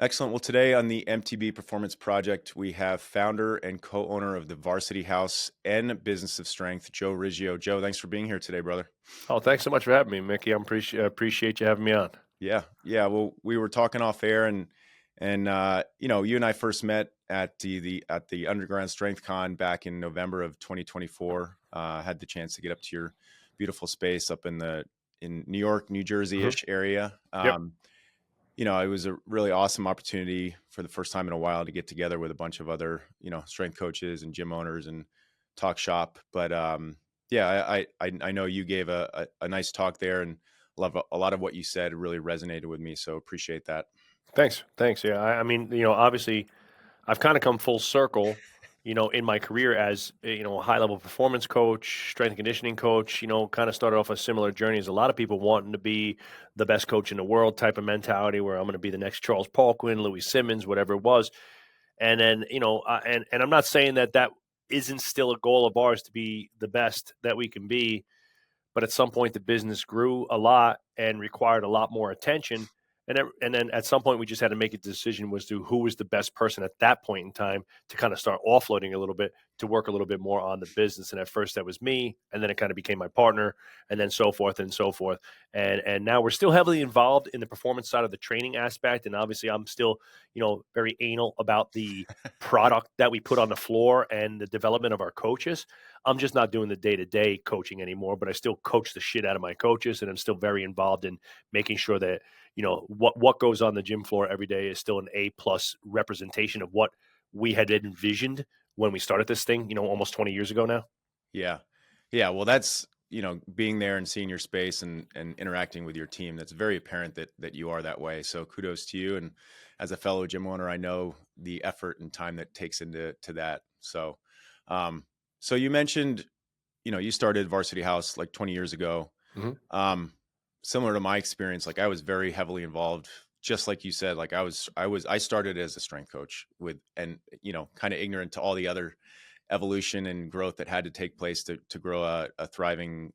Excellent. Well, today on the MTB Performance Project, we have founder and co-owner of the Varsity House and Business of Strength, Joe Riggio. Joe, thanks for being here today, brother. Oh, thanks so much for having me, Mickey. Appreciate you having me on. Yeah. Well, we were talking off air, and you and I first met at the Underground Strength Con back in November of 2024. Had the chance to get up to your beautiful space up in New York, New Hmm. Jersey-ish area. Yep. It was a really awesome opportunity for the first time in a while to get together with a bunch of other, strength coaches and gym owners and talk shop. But yeah, I know you gave a nice talk there, and love a lot of what you said really resonated with me. So appreciate that. Thanks. Yeah. I mean, obviously, I've kind of come full circle, in my career as a high level performance coach, strength and conditioning coach. Kind of started off a similar journey as a lot of people wanting to be the best coach in the world type of mentality, where I'm going to be the next Charles Poliquin, Louis Simmons, whatever it was. And then, and I'm not saying that isn't still a goal of ours to be the best that we can be. But at some point, the business grew a lot and required a lot more attention. And then at some point, we just had to make a decision was to who was the best person at that point in time to kind of start offloading a little bit to work a little bit more on the business. And at first, that was me, and then it kind of became my partner, and then so forth and so forth. And now we're still heavily involved in the performance side of the training aspect. And obviously, I'm still very anal about the product that we put on the floor and the development of our coaches. I'm just not doing the day-to-day coaching anymore, but I still coach the shit out of my coaches, and I'm still very involved in making sure that, what goes on the gym floor every day is still an A+ representation of what we had envisioned when we started this thing, almost 20 years ago now. Yeah, yeah. Well, that's being there and seeing your space and interacting with your team. That's very apparent that you are that way. So kudos to you. And as a fellow gym owner, I know the effort and time that takes into that. So, um, so you mentioned, you started Varsity House like 20 years ago. Hmm. Um, Similar to my experience, like I was very heavily involved, just like you said, like I started as a strength coach and kind of ignorant to all the other evolution and growth that had to take place to grow a thriving,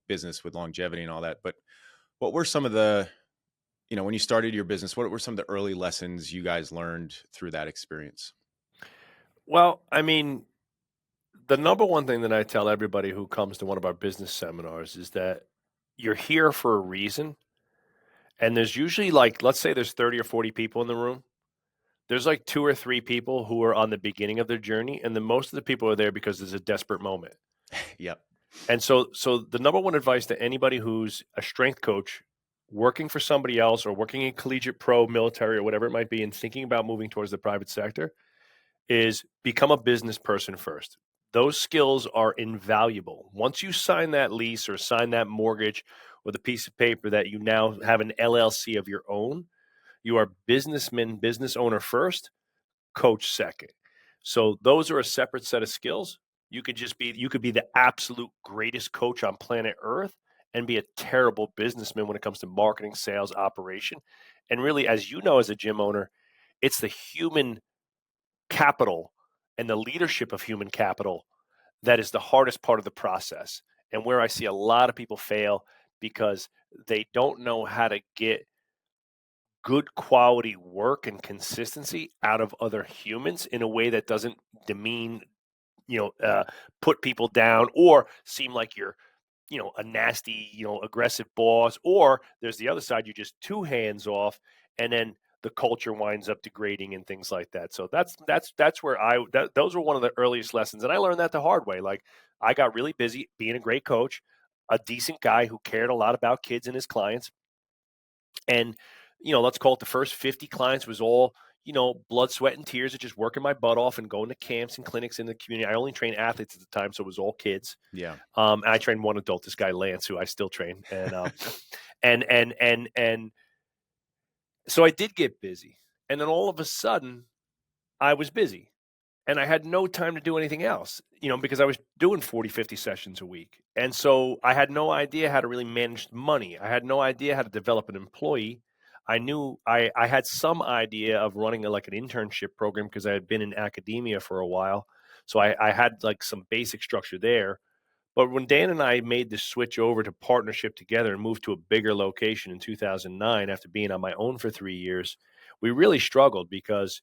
business with longevity and all that. But what were some of the, when you started your business, what were some of the early lessons you guys learned through that experience? Well, I mean, the number one thing that I tell everybody who comes to one of our business seminars is that you're here for a reason. And there's usually like, let's say there's 30 or 40 people in the room. There's like two or three people who are on the beginning of their journey, and then most of the people are there because there's a desperate moment. Yep. And so the number one advice to anybody who's a strength coach working for somebody else or working in collegiate pro military or whatever it might be and thinking about moving towards the private sector is become a business person first. Those skills are invaluable. Once you sign that lease or sign that mortgage or the piece of paper that you now have an LLC of your own, you are businessman, business owner first, coach second. So those are a separate set of skills. You could be the absolute greatest coach on planet Earth and be a terrible businessman when it comes to marketing, sales, operation. And really, as you know, as a gym owner, it's the human capital and the leadership of human capital that is the hardest part of the process. And where I see a lot of people fail because they don't know how to get good quality work and consistency out of other humans in a way that doesn't demean, you know, uh, put people down or seem like you're, a nasty, aggressive boss. Or there's the other side, you're just too hands off, and then the culture winds up degrading and things like that. So that's where those were one of the earliest lessons, and I learned that the hard way. Like I got really busy being a great coach, a decent guy who cared a lot about kids and his clients, and, let's call it the first 50 clients was all, blood, sweat, and tears of just working my butt off and going to camps and clinics in the community. I only trained athletes at the time, so it was all kids. Yeah. And I trained one adult, this guy Lance, who I still train. And so I did get busy. And then all of a sudden, I was busy. And I had no time to do anything else, because I was doing 40, 50 sessions a week. And so I had no idea how to really manage money. I had no idea how to develop an employee. I knew I had some idea of running like an internship program because I had been in academia for a while. So I had like some basic structure there. But when Dan and I made the switch over to partnership together and moved to a bigger location in 2009 after being on my own for 3 years, we really struggled because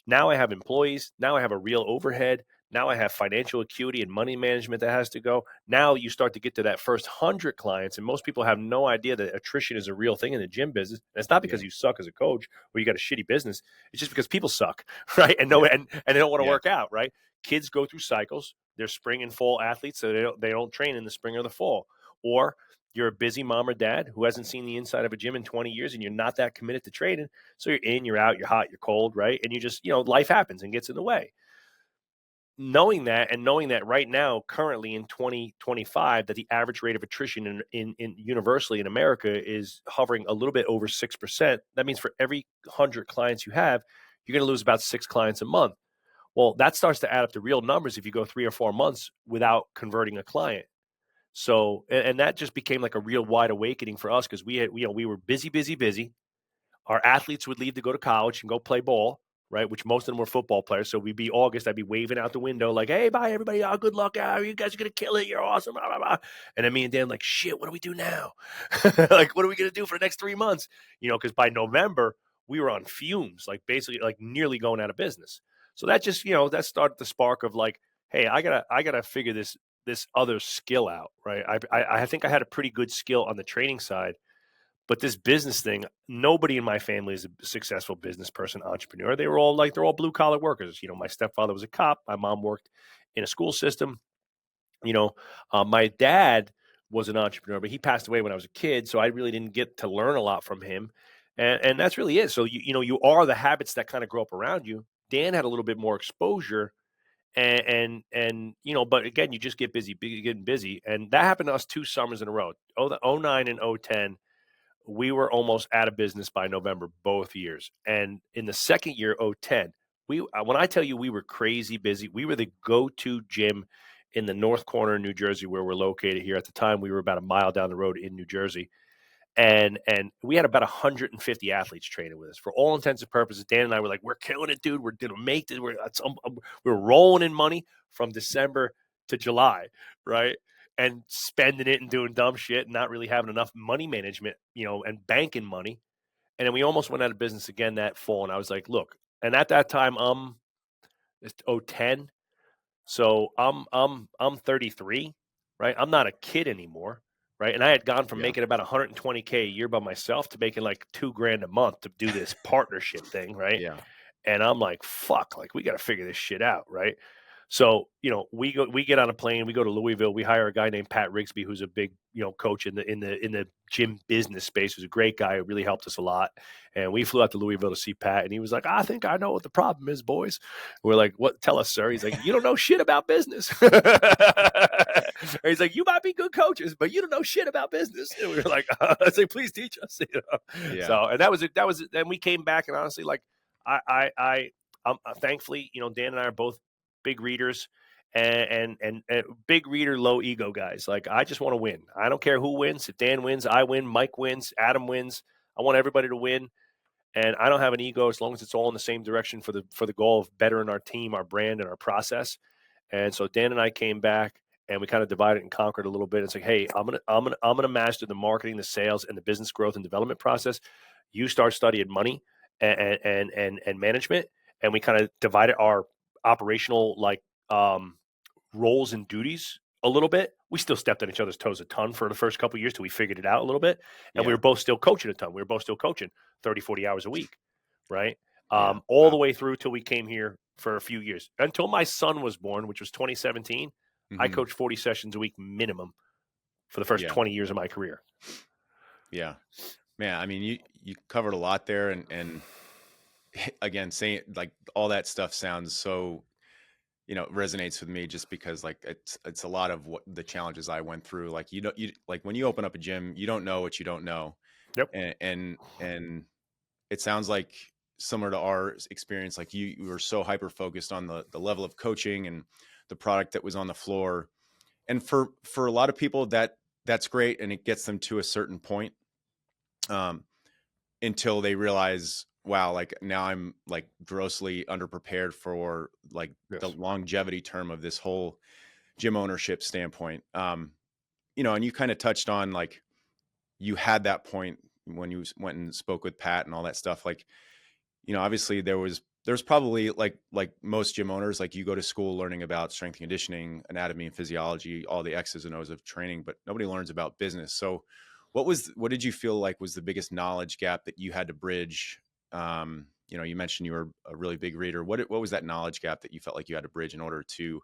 now I have employees. Now I have a real overhead. Now I have financial acuity and money management that has to go. Now you start to get to that first 100 clients, and most people have no idea that attrition is a real thing in the gym business. And it's not Yeah. because you suck as a coach or you got a shitty business. It's just because people suck, right? And no, Yeah. and they don't want to Yeah. work out, right? Kids go through cycles. They're spring and fall athletes, so they don't train in the spring or the fall. Or you're a busy mom or dad who hasn't seen the inside of a gym in 20 years, and you're not that committed to training. So you're in, you're out, you're hot, you're cold, right? And you just, life happens and gets in the way. Knowing that, and knowing that right now, currently in 2025, that the average rate of attrition in universally in America is hovering a little bit over 6%. That means for every 100 clients you have, you're going to lose about 6 clients a month. Well, that starts to add up to real numbers if you go 3 or 4 months without converting a client. So, and that just became like a real wide awakening for us because we were busy, busy, busy. Our athletes would leave to go to college and go play ball, right? Which most of them were football players. So we'd be August, I'd be waving out the window like, "Hey, bye everybody! Oh, good luck! You guys are gonna kill it! You're awesome!" Blah, blah, blah. And then me and Dan like, "Shit, what do we do now? Like, what are we gonna do for the next 3 months?" Because by November we were on fumes, like basically like nearly going out of business. So that just that started the spark of like, hey, I gotta figure this other skill out, right? I think I had a pretty good skill on the training side, but this business thing, nobody in my family is a successful business person, entrepreneur. They're all blue collar workers. My stepfather was a cop. My mom worked in a school system. My dad was an entrepreneur, but he passed away when I was a kid, so I really didn't get to learn a lot from him. And that's really it. So you are the habits that kind of grow up around you. Dan had a little bit more exposure, but again, you just get busy, getting busy, and that happened to us 2 summers in a row. The '09 and '10, we were almost out of business by November both years. And in the second year, '10, when I tell you we were crazy busy, we were the go-to gym in the north corner of New Jersey where we're located here. At the time, we were about a mile down the road in New Jersey. And we had about 150 athletes training with us. For all intents and purposes, Dan and I were like, "We're killing it, dude. We're gonna make this. We're rolling in money from December to July, right? And spending it and doing dumb shit and not really having enough money management, and banking money. And then we almost went out of business again that fall. And I was like, look, and at that time, it's '10. So I'm 33, right? I'm not a kid anymore, right? And I had gone from Yeah. making about 120K a year by myself to making like 2 grand a month to do this partnership thing, right? Yeah. And I'm like, fuck, like we got to figure this shit out, right? So, we get on a plane, we go to Louisville, we hire a guy named Pat Rigsby, who's a big, coach in the gym business space, who's a great guy who really helped us a lot. And we flew out to Louisville to see Pat, and he was like, "I think I know what the problem is, boys." We're like, "What? Tell us, sir." He's like, "You don't know shit about business." He's like, "You might be good coaches, but you don't know shit about business." And we were like, "I say, please teach us." Yeah. So, and that was it. That was it. Then we came back, and honestly, like, thankfully, Dan and I are both big readers and big reader, low ego guys. Like, I just want to win. I don't care who wins. If Dan wins, I win. Mike wins. Adam wins. I want everybody to win. And I don't have an ego as long as it's all in the same direction for the goal of bettering our team, our brand, and our process. And so Dan and I came back and we kind of divided and conquered a little bit. It's like, hey, I'm gonna master the marketing, the sales, and the business growth and development process. You start studying money and management, and we kind of divided our operational roles and duties a little bit. We still stepped on each other's toes a ton for the first couple of years till we figured it out a little bit. And we Yeah. were both still coaching a ton. We were both still coaching 30, 40 hours a week, right? Yeah. All the Wow. way through till we came here for a few years. Until my son was born, which was 2017, I Hmm. coached 40 sessions a week minimum for the first Yeah. 20 years of my career. Yeah. Man, I mean, you covered a lot there, and again, saying like all that stuff sounds so, resonates with me just because like it's a lot of what the challenges I went through. Like, you like when you open up a gym, you don't know what you don't know. Yep. And it sounds like similar to our experience, like you were so hyper focused on the level of coaching and the product that was on the floor. And for a lot of people that's great and it gets them to a certain point. Um, until they realize, wow, like now I'm like grossly underprepared for like the Yes. longevity term of this whole gym ownership standpoint. And you kind of touched on like you had that point when you went and spoke with Pat and all that stuff. Like, obviously there's probably like most gym owners, like you go to school learning about strength and conditioning, anatomy and physiology, all the X's and O's of training, but nobody learns about business. So what did you feel like was the biggest knowledge gap that you had to bridge? You mentioned you were a really big reader. What was that knowledge gap that you felt like you had to bridge in order to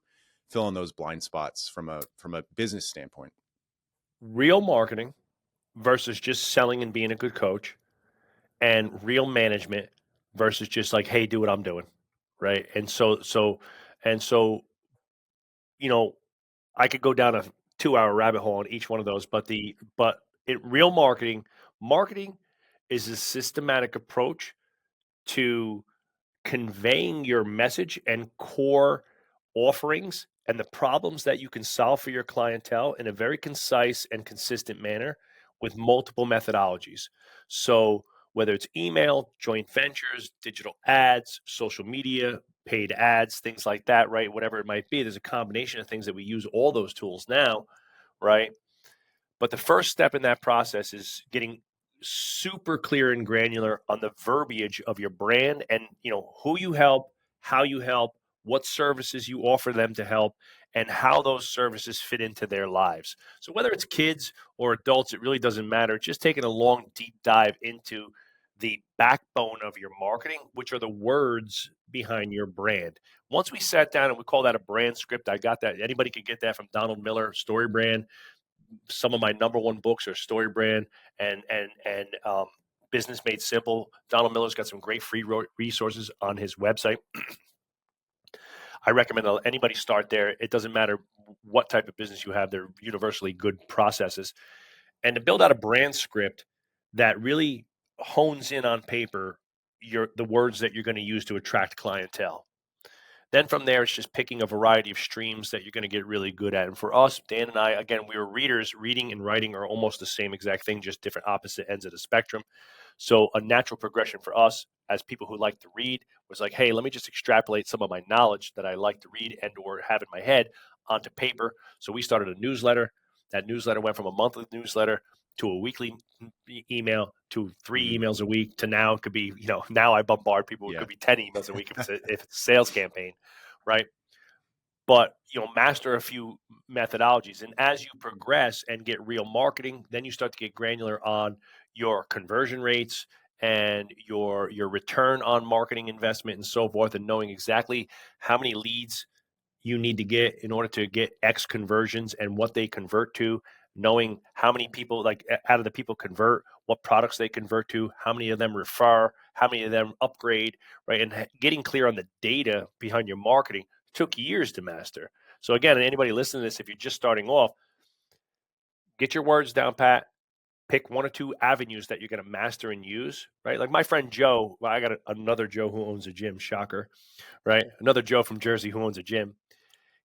fill in those blind spots from a business standpoint? Real marketing versus just selling and being a good coach, and real management versus just like, hey, do what I'm doing, right? And so you know, I could go down a 2-hour rabbit hole on each one of those, but real marketing is a systematic approach to conveying your message and core offerings and the problems that you can solve for your clientele in a very concise and consistent manner with multiple methodologies. So, whether it's email, joint ventures, digital ads, social media, paid ads, things like that, right? Whatever it might be, there's a combination of things that we use all those tools now, right? But the first step in that process is getting super clear and granular on the verbiage of your brand and who you help, how you help, what services you offer them to help, and how those services fit into their lives. So whether it's kids or adults, it really doesn't matter. Just taking a long deep dive into the backbone of your marketing, which are the words behind your brand. Once we sat down and we call that a brand script, I got that. Anybody could get that from Donald Miller, Story Brand. Some of my number one books are Story Brand and Business Made Simple. Donald Miller's got some great free resources on his website. I recommend anybody start there. It doesn't matter what type of business you have; they're universally good processes. And to build out a brand script that really hones in on paper the words that you're going to use to attract clientele. Then from there, it's just picking a variety of streams that you're going to get really good at. And for us, Dan and I, again, we were readers. Reading and writing are almost the same exact thing, just different opposite ends of the spectrum. So a natural progression for us as people who like to read was like, hey, let me just extrapolate some of my knowledge that I like to read and or have in my head onto paper. So we started a newsletter. That newsletter went from a monthly newsletter to a weekly email to 3 Mhm. emails a week to now it could be, now I bombard people. It Yeah. could be 10 emails a week if it's a sales campaign, right? But master a few methodologies, and as you progress and get real marketing, then you start to get granular on your conversion rates and your return on marketing investment and so forth, and knowing exactly how many leads you need to get in order to get X conversions and what they convert to, knowing how many people, like out of the people convert, what products they convert to, how many of them refer, how many of them upgrade, right? And getting clear on the data behind your marketing took years to master. So again, anybody listening to this, if you're just starting off, get your words down pat. Pick 1 or 2 avenues that you're going to master and use, right? Like my friend Joe, well, I got another Joe who owns a gym, shocker, right? Another Joe from Jersey who owns a gym.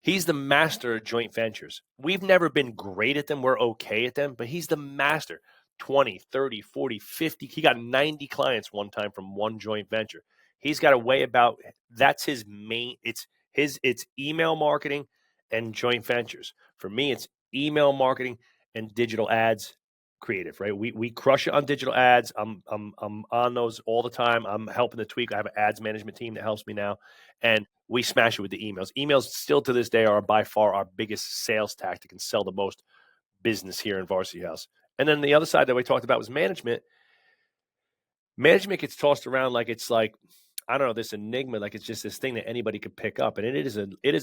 He's the master of joint ventures. We've never been great at them. We're okay at them, but he's the master. 20, 30, 40, 50. He got 90 clients one time from one joint venture. He's got a way about that's his main it's email marketing and joint ventures. For me, it's email marketing and digital ads creative, right? We crush it on digital ads. I'm on those all the time. I'm helping to tweak. I have an ads management team that helps me now. And we smash it with the emails. Emails still to this day are by far our biggest sales tactic and sell the most business here in Varsity House. And then the other side that we talked about was management. Management gets tossed around like it's like, I don't know, this enigma, like it's just this thing that anybody could pick up. And it is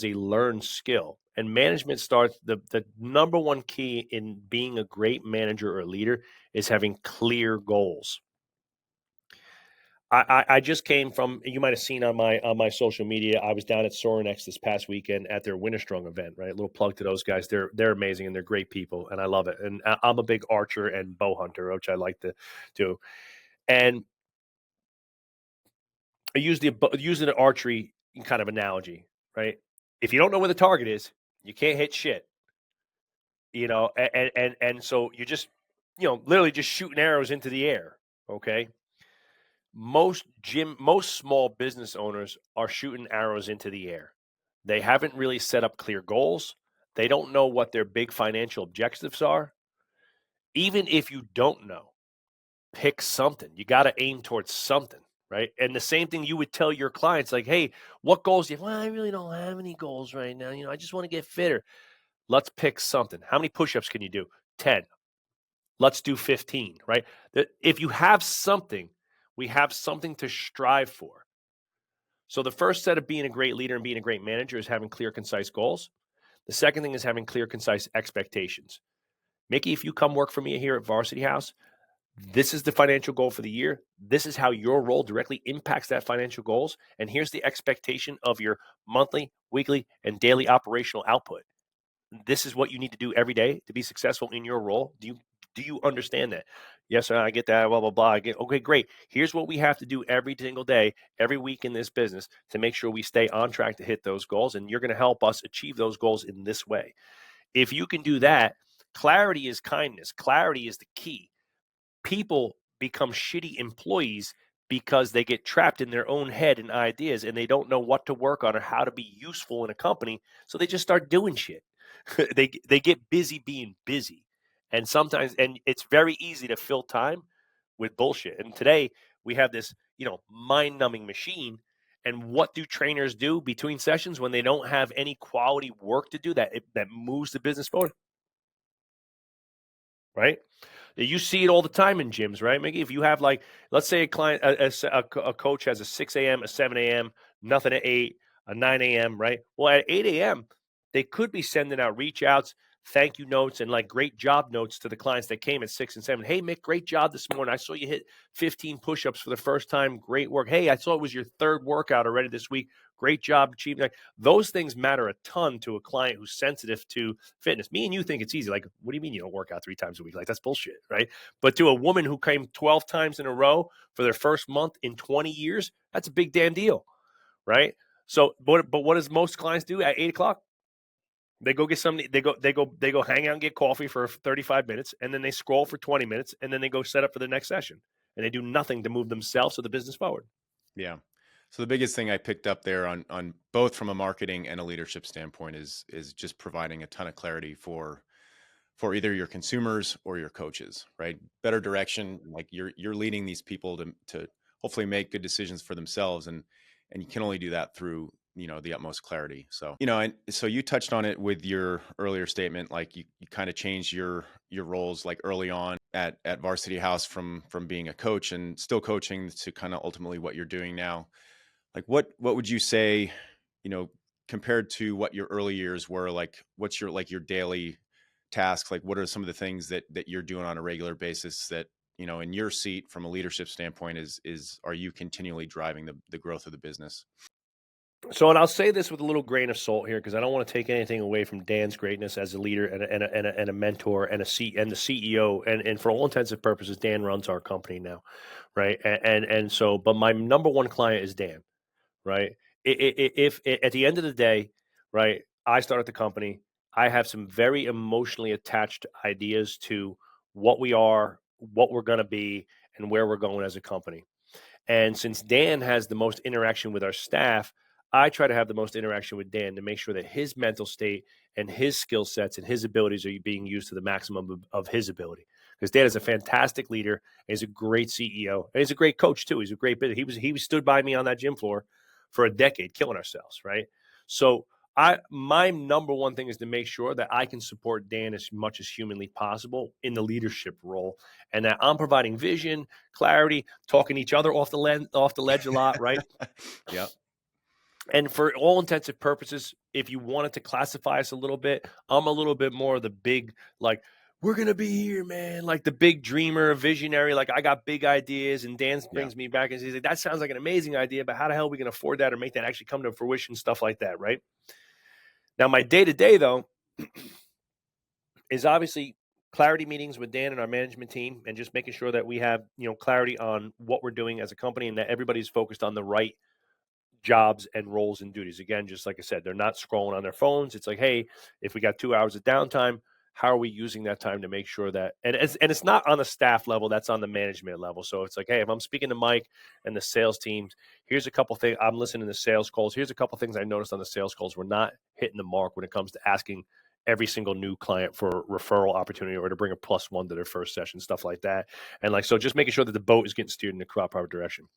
a learned skill. And management starts the number one key in being a great manager or leader is having clear goals. I just came from. You might have seen on my social media. I was down at Sorinex this past weekend at their Winter Strong event. Right, a little plug to those guys. They're amazing and they're great people, and I love it. And I'm a big archer and bow hunter, which I like to do. And I use an archery kind of analogy. Right, if you don't know where the target is, you can't hit shit. And so you just literally just shooting arrows into the air. Okay, most small business owners are shooting arrows into the air. They haven't really set up clear goals. They don't know what their big financial objectives are. Even if you don't know, pick something. You got to aim towards something, right? And the same thing you would tell your clients, like, hey, what goals do you have? Well, I really don't have any goals right now. I just want to get fitter. Let's pick something. How many push-ups can you do? 10. Let's do 15, right? If you have something, we have something to strive for. So the first set of being a great leader and being a great manager is having clear, concise goals. The second thing is having clear, concise expectations. Mickey, if you come work for me here at Varsity House, this is the financial goal for the year. This is how your role directly impacts that financial goals. And here's the expectation of your monthly, weekly, and daily operational output. This is what you need to do every day to be successful in your role. Do you understand that? Yes, sir, I get that. Blah blah blah. I get okay, great. Here's what we have to do every single day, every week in this business to make sure we stay on track to hit those goals. And you're going to help us achieve those goals in this way. If you can do that, clarity is kindness. Clarity is the key. People become shitty employees because they get trapped in their own head and ideas and they don't know what to work on or how to be useful in a company. So they just start doing shit. They get busy being busy. And sometimes and it's very easy to fill time with bullshit. And today we have this, mind-numbing machine. And what do trainers do between sessions when they don't have any quality work to do that moves the business forward? Right? You see it all the time in gyms, right, Mickey? If you have like, let's say a client, a coach has a 6 a.m., a 7 a.m., nothing at 8, a 9 a.m., right? Well, at 8 a.m., they could be sending out reach outs, thank you notes, and like great job notes to the clients that came at 6 and 7. Hey, Mick, great job this morning. I saw you hit 15 push ups for the first time. Great work. Hey, I saw it was your third workout already this week. Great job achieving that. Those things matter a ton to a client who's sensitive to fitness. Me and you think it's easy. Like, what do you mean you don't work out 3 times a week? Like, that's bullshit, right? But to a woman who came 12 times in a row for their first month in 20 years, that's a big damn deal, right? So, but what does most clients do at 8 o'clock? They go get something. They go hang out and get coffee for 35 minutes, and then they scroll for 20 minutes, and then they go set up for the next session, and they do nothing to move themselves or the business forward. Yeah. So the biggest thing I picked up there on both from a marketing and a leadership standpoint is just providing a ton of clarity for either your consumers or your coaches, right? Better direction, like you're leading these people to hopefully make good decisions for themselves, and you can only do that through the utmost clarity. So and so you touched on it with your earlier statement, like you kind of changed your roles like early on at Varsity House from being a coach and still coaching to kind of ultimately what you're doing now. Like what would you say, you know, compared to what your early years were, like what's your daily tasks? Like what are some of the things that you're doing on a regular basis that, in your seat from a leadership standpoint is are you continually driving the growth of the business? So, and I'll say this with a little grain of salt here because I don't want to take anything away from Dan's greatness as a leader and a mentor and the CEO. And for all intents and purposes, Dan runs our company now, right? And so, but my number one client is Dan, right? If at the end of the day, right, I start at the company, I have some very emotionally attached ideas to what we are, what we're going to be, and where we're going as a company. And since Dan has the most interaction with our staff, I try to have the most interaction with Dan to make sure that his mental state and his skill sets and his abilities are being used to the maximum of his ability. Because Dan is a fantastic leader, and he's a great CEO, and he's a great coach too. He's a great bit. He was stood by me on that gym floor for a decade, killing ourselves, right? So my number one thing is to make sure that I can support Dan as much as humanly possible in the leadership role, and that I'm providing vision, clarity, talking each other off the ledge a lot, right? Yep. And for all intents and purposes, if you wanted to classify us a little bit, I'm a little bit more of the big, like, we're going to be here, man. Like the big dreamer, visionary. Like, I got big ideas. And Dan Yeah. brings me back and says, like, that sounds like an amazing idea, but how the hell are we going to afford that or make that actually come to fruition? Stuff like that, right? Now, my day to day, though, is obviously clarity meetings with Dan and our management team and just making sure that we have, clarity on what we're doing as a company and that everybody's focused on the right jobs and roles and duties. Again, just like I said, they're not scrolling on their phones. It's like, hey, if we got 2 hours of downtime, how are we using that time to make sure that and it's not on the staff level, that's on the management level. So it's like, hey, if I'm speaking to Mike and the sales teams, here's a couple things I'm listening to sales calls. Here's a couple things I noticed on the sales calls. We're not hitting the mark when it comes to asking every single new client for referral opportunity or to bring a plus one to their first session, stuff like that. And like so just making sure that the boat is getting steered in the proper direction.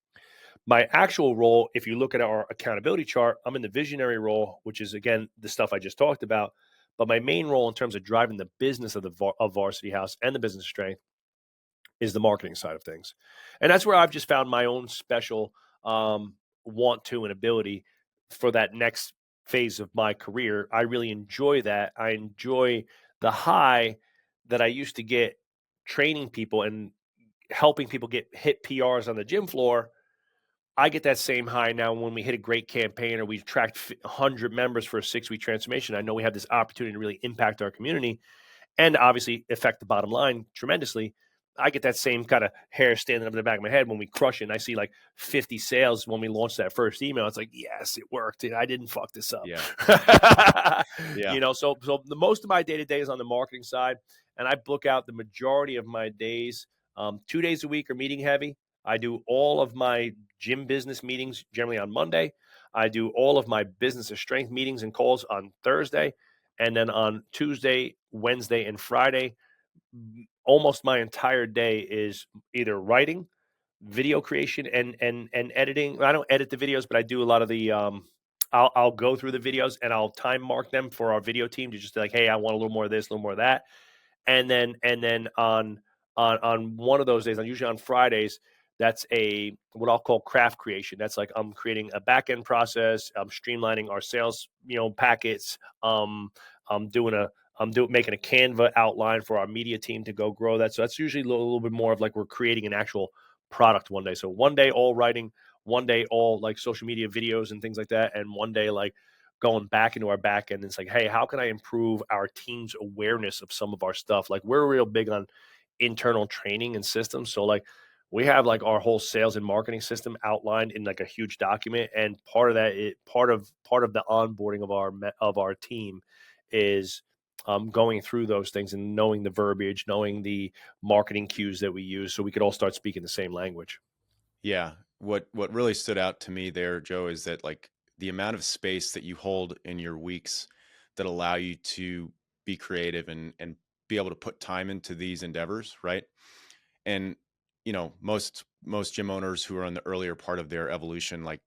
My actual role, if you look at our accountability chart, I'm in the visionary role, which is again the stuff I just talked about. But my main role in terms of driving the business of of Varsity House and the business strength is the marketing side of things, and that's where I've just found my own special want to and ability for that next phase of my career. I really enjoy that. I enjoy the high that I used to get training people and helping people get hit PRs on the gym floor. I get that same high now when we hit a great campaign or we attract 100 members for a 6-week transformation. I know we have this opportunity to really impact our community and obviously affect the bottom line tremendously. I get that same kind of hair standing up in the back of my head when we crush it. And I see like 50 sales when we launched that first email. It's like, yes, it worked. I didn't fuck this up. Yeah. Yeah. So the most of my day to day is on the marketing side, and I book out the majority of my days. 2 days a week are meeting heavy. I do all of my gym business meetings generally on Monday. I do all of my business of strength meetings and calls on Thursday. And then on Tuesday, Wednesday, and Friday, almost my entire day is either writing, video creation, and editing. I don't edit the videos, but I do a lot of the. I'll go through the videos and I'll time mark them for our video team to just like, hey, I want a little more of this, a little more of that, and then on one of those days, usually on Fridays, that's a what I'll call craft creation. That's like I'm creating a back end process. I'm streamlining our sales, packets. I'm doing a making a Canva outline for our media team to go grow that. So that's usually a little bit more of like we're creating an actual product one day. So one day all writing, one day all like social media videos and things like that, and one day like going back into our back end. It's like, hey, how can I improve our team's awareness of some of our stuff? Like we're real big on internal training and systems. So like we have like our whole sales and marketing system outlined in like a huge document. And part of that, part of the onboarding of our team is going through those things and knowing the verbiage, knowing the marketing cues that we use, so we could all start speaking the same language. Yeah. What really stood out to me there, Joe, is that like the amount of space that you hold in your weeks that allow you to be creative and be able to put time into these endeavors, right? And most gym owners who are on the earlier part of their evolution, like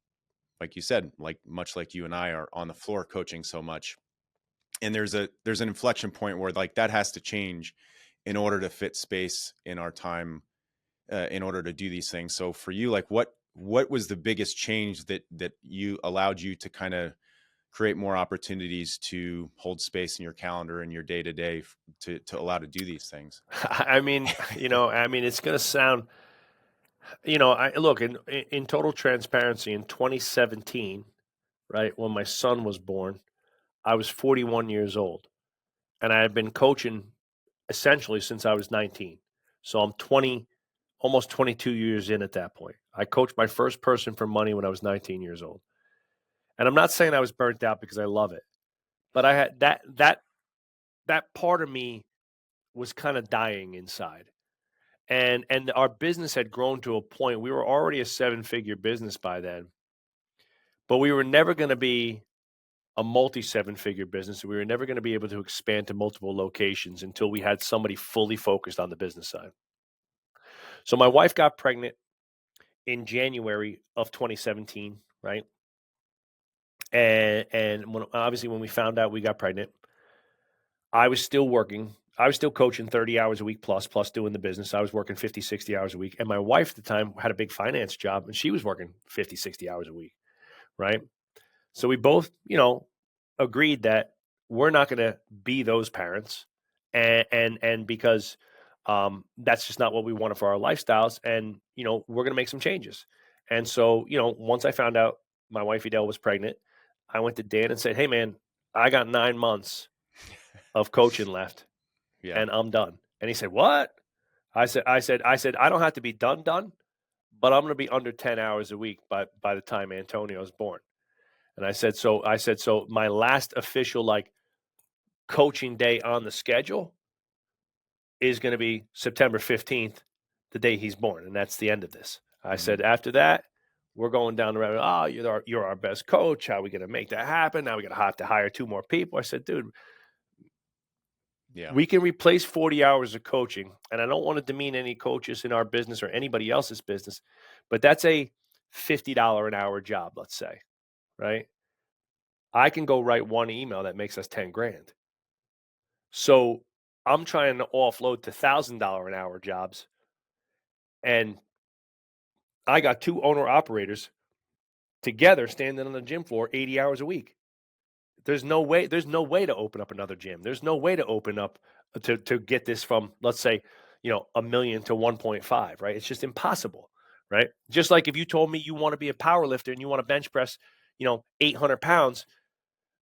you said, like much like you and I are on the floor coaching so much. And there's an inflection point where like that has to change in order to fit space in our time in order to do these things. So for you, like what was the biggest change that you allowed you to kind of create more opportunities to hold space in your calendar and your day to day to allow to do these things? I mean, it's going to sound, I look in total transparency in 2017, right when my son was born, I was 41 years old, and I had been coaching essentially since I was 19. So I'm 20, almost 22 years in at that point. I coached my first person for money when I was 19 years old. And I'm not saying I was burnt out because I love it, but I had that part of me was kind of dying inside. And our business had grown to a point. We were already a seven-figure business by then, but we were never going to be a multi seven-figure business. We were never going to be able to expand to multiple locations until we had somebody fully focused on the business side. So my wife got pregnant in January of 2017, right? And obviously when we found out we got pregnant, I was still working. I was still coaching 30 hours a week plus doing the business. I was working 50, 60 hours a week. And my wife at the time had a big finance job and she was working 50, 60 hours a week, right? So we both, agreed that we're not going to be those parents, and because that's just not what we wanted for our lifestyles, and we're going to make some changes. And so, once I found out my wife Edel was pregnant, I went to Dan and said, "Hey, man, I got 9 months of coaching left, Yeah. and I'm done." And he said, "What?" I said, I don't have to be done, but I'm going to be under 10 hours a week by the time Antonio is born. And I said, so my last official like coaching day on the schedule is going to be September 15th, the day he's born. And that's the end of this. I Hmm. said, after that, we're going down the road. Oh, you're our best coach. How are we going to make that happen? Now we got to have to hire 2 more people. I said, dude, Yeah. we can replace 40 hours of coaching. And I don't want to demean any coaches in our business or anybody else's business, but that's a $50 an hour job, let's say, right? I can go write one email that makes us 10 grand. So I'm trying to offload to $1,000 an hour jobs. And I got two owner operators together standing on the gym floor 80 hours a week. There's no way to open up another gym. There's no way to open up to get this from, let's say, a million to 1.5, right? It's just impossible, right? Just like if you told me you want to be a power lifter and you want to bench press, 800 pounds,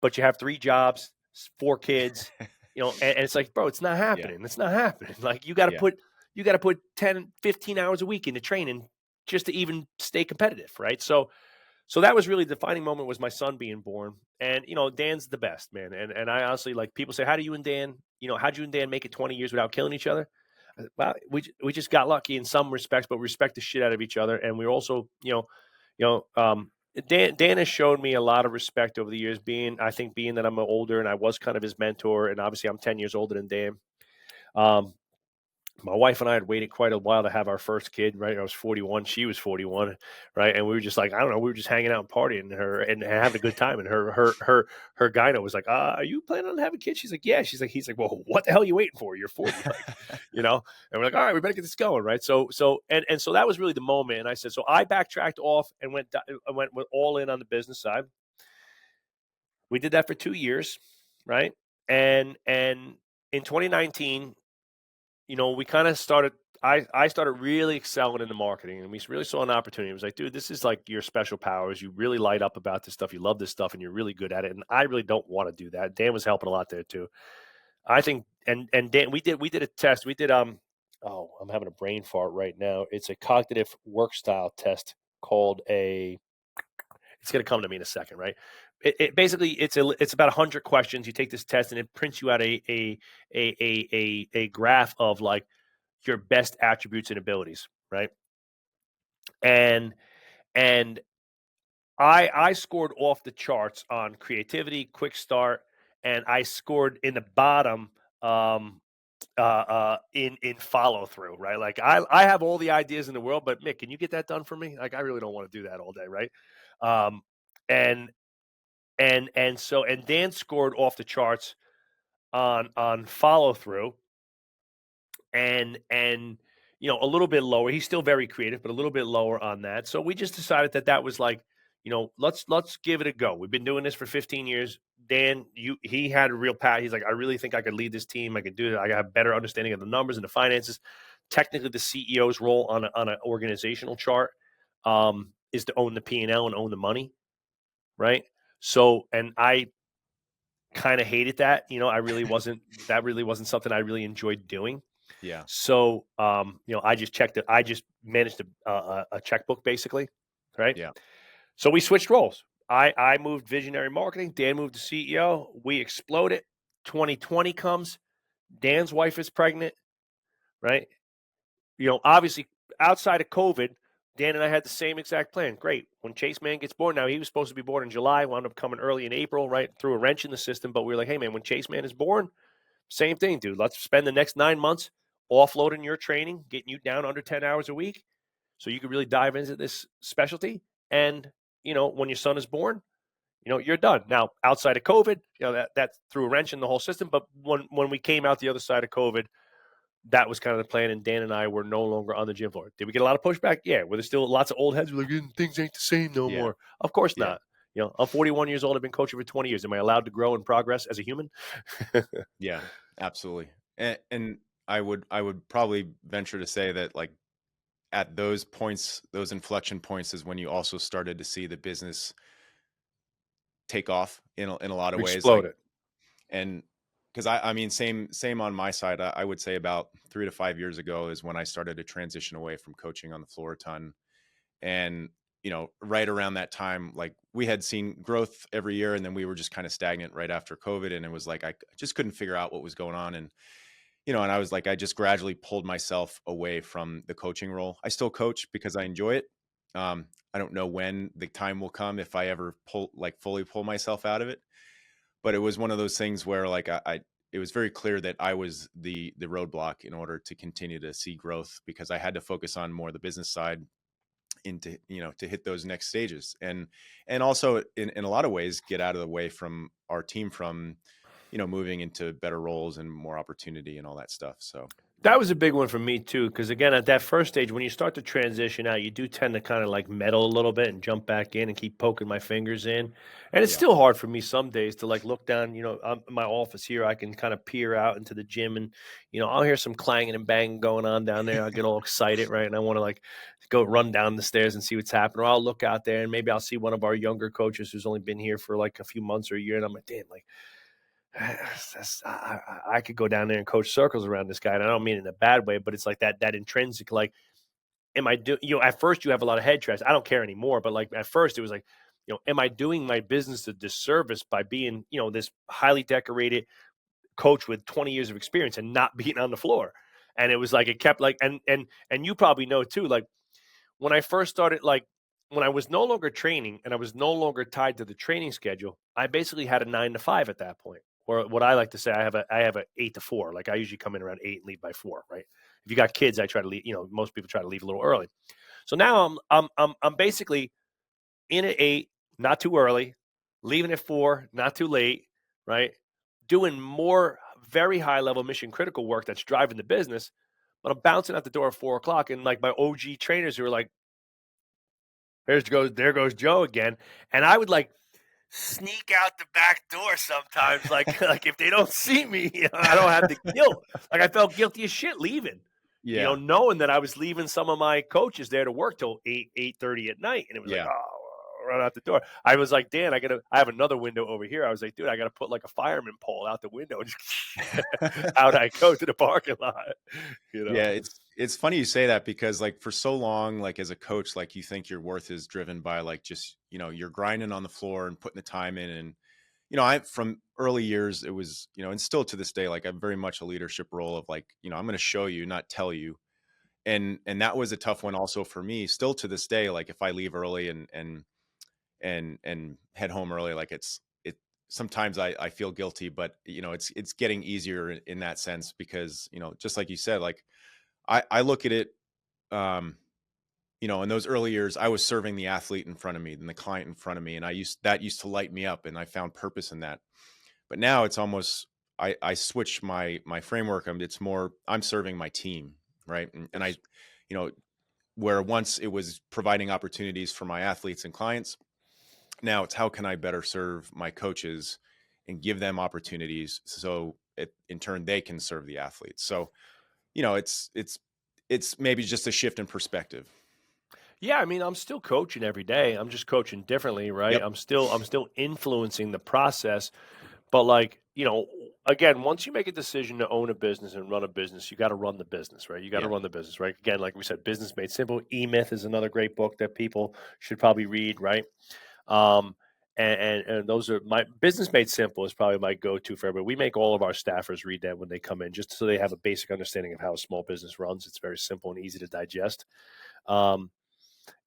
but you have three jobs, four kids, and it's like, bro, it's not Yeah. happening. It's not happening. Like Yeah. you got to put 10, 15 hours a week into training just to even stay competitive, right? So that was really the defining moment, was my son being born. And Dan's the best, man. And I honestly, like, people say, how do you and Dan, how'd you and Dan make it 20 years without killing each other? Well, we just got lucky in some respects, but we respect the shit out of each other. And we're also, you know, um, Dan has shown me a lot of respect over the years, I think being that I'm older and I was kind of his mentor, and obviously I'm 10 years older than Dan. Um, my wife and I had waited quite a while to have our first kid, right? I was 41, she was 41, right? And we were just like, I don't know, we were just hanging out and partying and having a good time. And her gyno was like, are you planning on having kids? She's like, yeah. He's like, well, what the hell are you waiting for? You're 40, like, you know? And we're like, all right, we better get this going, right? So that was really the moment. And I said, so I backtracked off and I went with all in on the business side. We did that for 2 years, right? And in 2019, we kind of started. I started really excelling in the marketing, and we really saw an opportunity. It was like, dude, this is like your special powers. You really light up about this stuff. You love this stuff, and you're really good at it. And I really don't want to do that. Dan was helping a lot there too. I think, and Dan, we did a test. We did oh, I'm having a brain fart right now. It's a cognitive work style test called a. It's going to come to me in a second, right? It basically it's about 100 questions. You take this test, and it prints you out a graph of like your best attributes and abilities, right? And and I scored off the charts on creativity, quick start, and I scored in the bottom in follow through, right? Like I have all the ideas in the world, but Mick, can you get that done for me? Like I really don't want to do that all day, right? Um and and Dan scored off the charts on follow through, and a little bit lower. He's still very creative, but a little bit lower on that. So we just decided that was like, let's give it a go. We've been doing this for 15 years. Dan, he had a real pat. He's like, I really think I could lead this team. I could do it. I have better understanding of the numbers and the finances. Technically, the CEO's role on an organizational chart is to own the P&L and own the money, right? So, and I kind of hated that. I really wasn't. That really wasn't something I really enjoyed doing. Yeah. So, I just checked it. I just managed a checkbook basically, right? Yeah. So we switched roles. I moved visionary marketing. Dan moved to CEO. We exploded. 2020 comes. Dan's wife is pregnant, right? Obviously outside of COVID, Dan and I had the same exact plan. Great. When Chase Man gets born, now he was supposed to be born in July, wound up coming early in April, right? Threw a wrench in the system. But we were like, hey man, when Chase Man is born, same thing, dude. Let's spend the next 9 months offloading your training, getting you down under 10 hours a week so you can really dive into this specialty. And, when your son is born, you're done. Now, outside of COVID, that threw a wrench in the whole system. But when we came out the other side of COVID, that was kind of the plan. And Dan and I were no longer on the gym floor. Did we get a lot of pushback? Yeah. Were there still lots of old heads who were like, things ain't the same no Yeah. more? Of course Yeah. not. I'm 41 years old. I've been coaching for 20 years. Am I allowed to grow and progress as a human? Yeah. Absolutely. And I would probably venture to say that, like, at those points, those inflection points, is when you also started to see the business take off in a lot of ways. Like, Exploded. and because I mean, same on my side. I would say about 3 to 5 years ago is when I started to transition away from coaching on the floor a ton. And right around that time, like, we had seen growth every year, and then we were just kind of stagnant right after COVID. And it was like I just couldn't figure out what was going on. And I was like, I just gradually pulled myself away from the coaching role. I still coach because I enjoy it. I don't know when the time will come if I ever fully pull myself out of it. But it was one of those things where, like, it was very clear that I was the roadblock in order to continue to see growth, because I had to focus on more the business side. into, to hit those next stages. And also in a lot of ways get out of the way from our team from, moving into better roles and more opportunity and all that stuff. So That was a big one for me too, because again, at that first stage, when you start to transition out, you do tend to kind of like meddle a little bit and jump back in and keep poking my fingers in. And it's yeah, still hard for me some days to like look down, in my office here, I can kind of peer out into the gym and, I'll hear some clanging and banging going on down there. I get all excited, right? And I want to like go run down the stairs and see what's happening. Or I'll look out there and maybe I'll see one of our younger coaches who's only been here for like a few months or a year. And I'm like, damn, like, I could go down there and coach circles around this guy, and I don't mean it in a bad way, but it's like that intrinsic, like, am I doing? At first you have a lot of head trash. I don't care anymore, but like at first it was like, am I doing my business a disservice by being, this highly decorated coach with 20 years of experience and not being on the floor? And it was like it kept like, and you probably know too, like when I first started, like when I was no longer training and I was no longer tied to the training schedule, I basically had a 9 to 5 at that point. Or what I like to say, I have a 8 to 4. Like I usually come in around 8 and leave by 4. Right. If you got kids, I try to leave. Most people try to leave a little early. So now I'm basically in at 8, not too early, leaving at 4, not too late. Right. Doing more very high level mission critical work that's driving the business. But I'm bouncing out the door at 4 o'clock, and like my OG trainers who are like, there goes Joe again. And I would like sneak out the back door sometimes, like like if they don't see me, I don't have the guilt. Like I felt guilty as shit leaving, yeah, knowing that I was leaving some of my coaches there to work till 8:30 at night. And it was like, yeah. oh, run out the door. I was like, Dan, I have another window over here. I was like, dude, I gotta put like a fireman pole out the window and just out I go to the parking lot, Yeah, it's funny you say that because like for so long, like as a coach, like you think your worth is driven by like just, you're grinding on the floor and putting the time in. And, I from early years, it was, and still to this day, like I'm very much a leadership role of like, I'm going to show you, not tell you. And that was a tough one also for me, still to this day. Like if I leave early and head home early, like it sometimes I feel guilty, but it's getting easier in that sense because, just like you said, like I look at it, um, in those early years, I was serving the athlete in front of me and the client in front of me. And that used to light me up and I found purpose in that. But now it's almost, I switch my framework. It's more, I'm serving my team. Right. And I, you know, where once it was providing opportunities for my athletes and clients, now it's how can I better serve my coaches and give them opportunities so in turn they can serve the athletes. So, it's maybe just a shift in perspective. Yeah, I mean, I'm still coaching every day. I'm just coaching differently, right? Yep. I'm still influencing the process. But like, again, once you make a decision to own a business and run a business, you got to run the business, right? You got to Yeah. run the business, right? Again, like we said, Business Made Simple. E-Myth is another great book that people should probably read, right? Um, and those are my Business Made Simple is probably my go-to for everybody. We make all of our staffers read that when they come in, just so they have a basic understanding of how a small business runs. It's very simple and easy to digest. Um,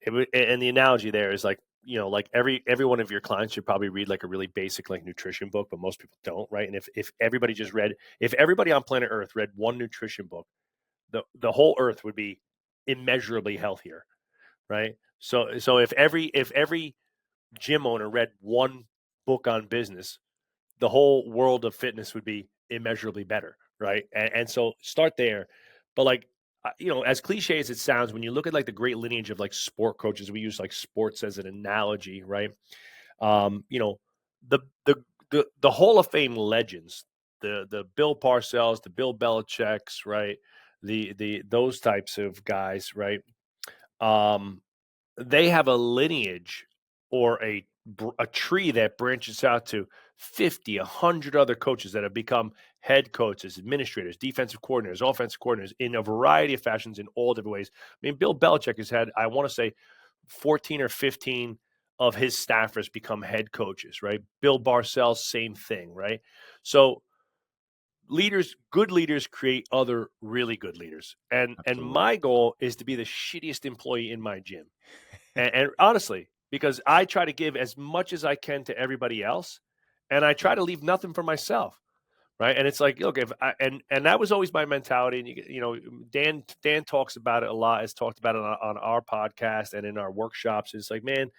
and the analogy there is like, like every one of your clients should probably read like a really basic like nutrition book, but most people don't, right? And if everybody on planet Earth read one nutrition book, the whole Earth would be immeasurably healthier, right? So if every gym owner read one book on business, the whole world of fitness would be immeasurably better, right? And so start there. But like, as cliche as it sounds, when you look at like the great lineage of like sport coaches, we use like sports as an analogy, right? Um, you know, the the Hall of Fame legends, the Bill Parcells, the Bill Belichick's, right? The those types of guys, right? Um, they have a lineage or a tree that branches out to 50, 100 other coaches that have become head coaches, administrators, defensive coordinators, offensive coordinators in a variety of fashions in all different ways. I mean, Bill Belichick has had, I want to say, 14 or 15 of his staffers become head coaches, right? Bill Parcells, same thing, right? So good leaders create other really good leaders. And Absolutely. my goal is to be the shittiest employee in my gym. And honestly, because I try to give as much as I can to everybody else, and I try Yeah. to leave nothing for myself, right? And it's like, look, if I, and that was always my mentality. And you know, Dan talks about it a lot. Has talked about it on our podcast and in our workshops. It's like, man,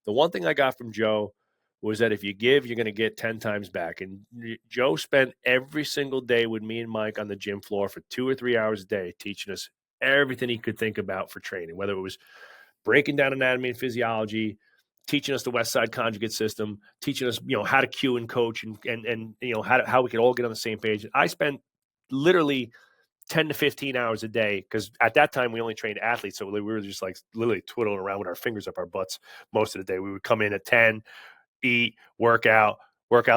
the one thing I got from Joe was that if you give, you're going to get 10 times back. And Joe spent every single day with me and Mike on the gym floor for 2 or 3 hours a day, teaching us everything he could think about for training, whether it was breaking down anatomy and physiology, teaching us the West Side Conjugate system, teaching us, how to cue and coach, and how we could all get on the same page. I spent literally 10 to 15 hours a day, because at that time we only trained athletes, so we were just like literally twiddling around with our fingers up our butts most of the day. We would come in at 10, eat, work out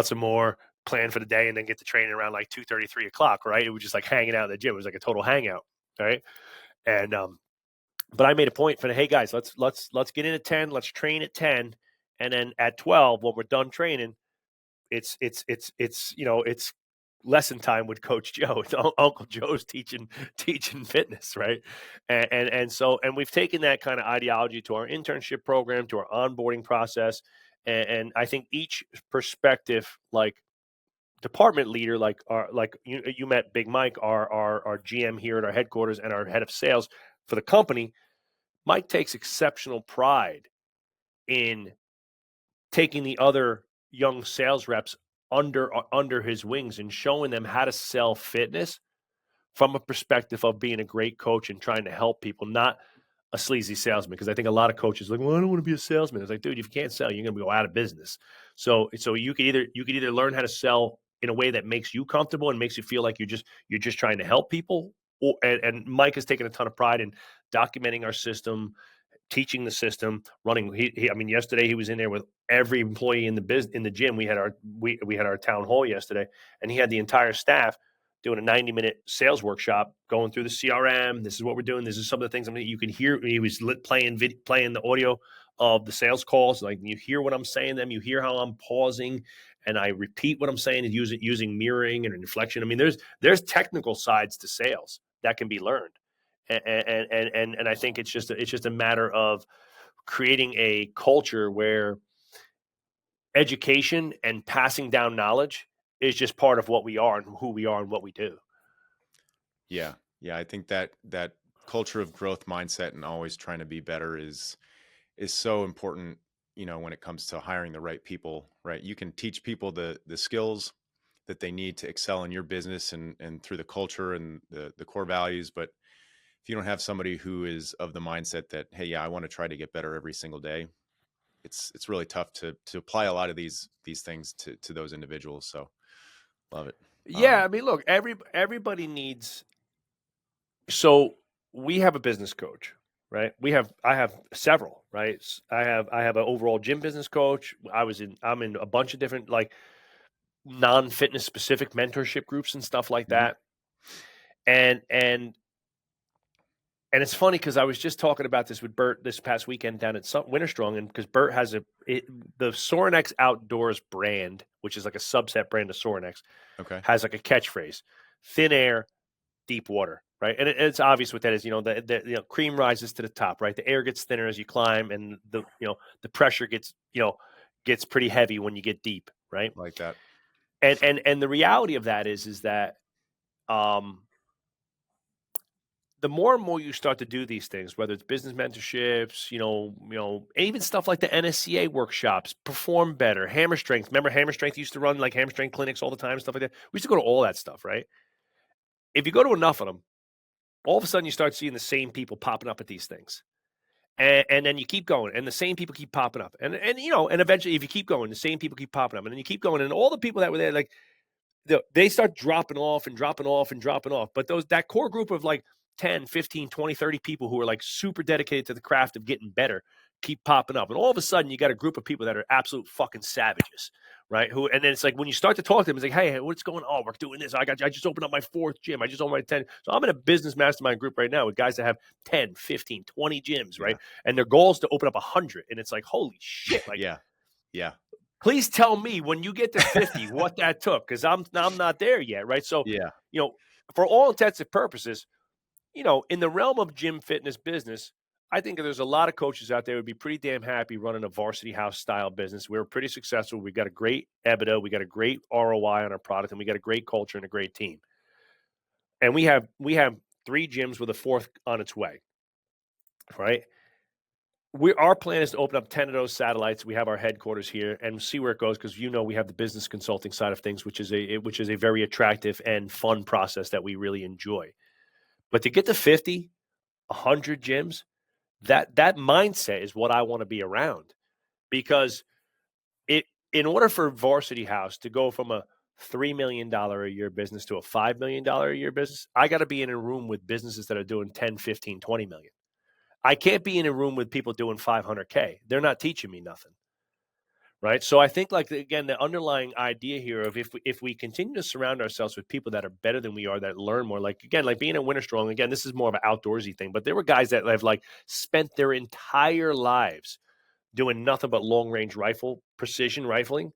some more, plan for the day, and then get to training around like 2:30, 3 o'clock. Right? It was just like hanging out in the gym. It was like a total hangout. Right? And but I made a point for hey guys, let's get in at 10, let's train at 10, and then at 12, when we're done training, it's lesson time with Coach Joe. It's Uncle Joe's teaching fitness, right? And we've taken that kind of ideology to our internship program, to our onboarding process, and I think each perspective, like department leader, like you met Big Mike, our GM here at our headquarters, and our head of sales for the company. Mike takes exceptional pride in taking the other young sales reps under his wings and showing them how to sell fitness from a perspective of being a great coach and trying to help people, not a sleazy salesman. Because I think a lot of coaches are like, well, I don't want to be a salesman. It's like, dude, if you can't sell, you're going to go out of business. So you could either learn how to sell in a way that makes you comfortable and makes you feel like you're just trying to help people. And Mike has taken a ton of pride in documenting our system, teaching the system, running. I mean, yesterday he was in there with every employee in the gym. We had our town hall yesterday, and he had the entire staff doing a 90-minute sales workshop, going through the CRM. This is what we're doing. This is some of the things. I mean, you can hear he was playing the audio of the sales calls. Like, you hear what I'm saying to them. You hear how I'm pausing, and I repeat what I'm saying, and using mirroring and inflection. I mean, there's technical sides to sales that can be learned. And I think it's just a matter of creating a culture where education and passing down knowledge is just part of what we are and who we are and what we do. Yeah. Yeah. I think that culture of growth mindset and always trying to be better is so important, when it comes to hiring the right people, right? You can teach people the skills that they need to excel in your business and through the culture and the core values. But if you don't have somebody who is of the mindset that, hey, yeah, I want to try to get better every single day, it's really tough to apply a lot of these things to those individuals. So love it. Yeah, I mean, look, everybody needs. So we have a business coach, right? I have several, right? I have an overall gym business coach. I'm in a bunch of different, like, non-fitness specific mentorship groups and stuff like Mhm. that. And it's funny because I was just talking about this with Bert this past weekend down at Winter Strong, and because Bert has the Sorinex Outdoors brand, which is like a subset brand of Sorinex, Okay. has like a catchphrase: thin air, deep water, right? And it's obvious what that is. The cream rises to the top, right? The air gets thinner as you climb, and the pressure gets pretty heavy when you get deep, right? Like that. And the reality of that is that um the more and more you start to do these things, whether it's business mentorships, even stuff like the NSCA workshops, perform better, hammer strength. Remember, hammer strength used to run like hammer strength clinics all the time, stuff like that. We used to go to all that stuff, right? If you go to enough of them, all of a sudden you start seeing the same people popping up at these things. And then you keep going, and the same people keep popping up. And eventually, if you keep going, the same people keep popping up. And then you keep going, and all the people that were there, like, they start dropping off and dropping off and dropping off. But that core group of like 10, 15, 20, 30 people who are like super dedicated to the craft of getting better keep popping up. And all of a sudden you got a group of people that are absolute fucking savages, right? And then it's like when you start to talk to them, it's like, hey, what's going on? We're doing this. I just opened up my 4th gym. I just opened my 10. So I'm in a business mastermind group right now with guys that have 10, 15, 20 gyms, right? Yeah. And their goal is to open up 100. And it's like, holy shit. Like, Yeah. Yeah. please tell me when you get to 50 what that took, because I'm not there yet, right? So, Yeah. for all intents and purposes, in the realm of gym fitness business, I think there's a lot of coaches out there who would be pretty damn happy running a Varsity House style business. We're pretty successful. We got a great EBITDA, we got a great ROI on our product, and we got a great culture and a great team. And we have 3 gyms with a 4th on its way, right? Our plan is to open up 10 of those satellites. We have our headquarters here and see where it goes, because we have the business consulting side of things, which is a very attractive and fun process that we really enjoy. But to get to 50, 100 gyms, that mindset is what I want to be around, because in order for Varsity House to go from a $3 million a year business to a $5 million a year business, I got to be in a room with businesses that are doing 10, 15, 20 million. I can't be in a room with people doing 500K. They're not teaching me nothing. Right. So I think, like, again, the underlying idea here of if we continue to surround ourselves with people that are better than we are, that learn more, like, again, like being a Winter Strong, again, this is more of an outdoorsy thing, but there were guys that have, like, spent their entire lives doing nothing but long range precision rifling,